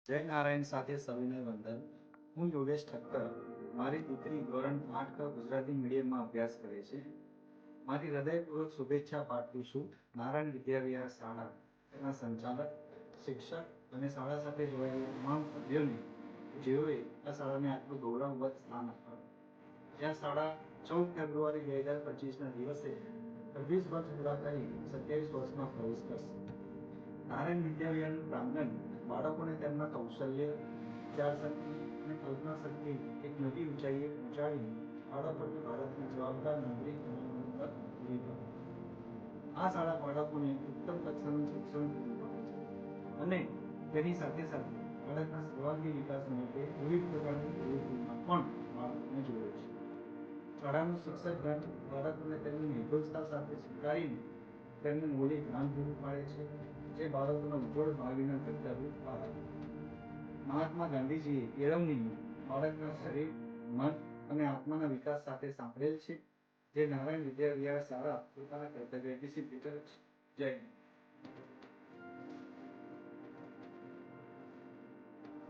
જય નારાયણ સાથે સવિનય વંદન. હું યોગેશ ઠક્કર. મારી દીકરી ધોરણ 8 ગુજરાતી મીડિયમમાં અભ્યાસ કરે છે. મારી હૃદયપૂર્વક શુભેચ્છા પાઠવું છું નારાયણ વિદ્યાવિહાર શાળા, તેના સંચાલક, શિક્ષક અને શાળા સાથે જોડાયેલા તમામ સભ્યોને, જેઓએ આ શાળાને આટલું ગૌરવવંત સ્થાન આપ્યું. જ્યાં શાળા 14 ફેબ્રુઆરી 2025ના દિવસે 26 વર્ષ પૂરા કરી 27 વર્ષમાં પ્રવેશ કરશે. નારાયણ વિદ્યાવિહારનું પ્રાંગણ બાળકોને તેમના કૌશલ્ય, વિચારશક્તિ અને કલ્પના શક્તિ એક નવી ઊંચાઈએ પહોંચાડી બાળકોને ભારતની જવાબદાર નાગરિક બનાવવાની તક પૂરી પાડે. આ શાળા બાળકોને ઉત્તમ કક્ષાનું શિક્ષણ પૂરું પાડે છે અને તેની સાથે સાથે બાળકના સર્વાંગી વિકાસ માટે વિવિધ પ્રકારની પ્રવૃત્તિઓમાં પણ બાળકોને જોડે છે. શાળાનું શિક્ષકગણ બાળકોને તેમની નિર્દોષતા સાથે સ્વીકારીને તેમને મૌલિક જ્ઞાન પૂરું પાડે છે, જે બાળકોના ઉજ્જવળ ભાવિના ઘડતરનું આધાર છે. મહાત્મા ગાંધીજીએ કેળવણીને બાળકના શરીર, મન અને આત્માના વિકાસ સાથે સાંકળેલ છે, જે નારાયણ વિદ્યાવિહાર શાળા પોતાના કર્તવ્યથી સિદ્ધ કરે છે. જય હિન્દ.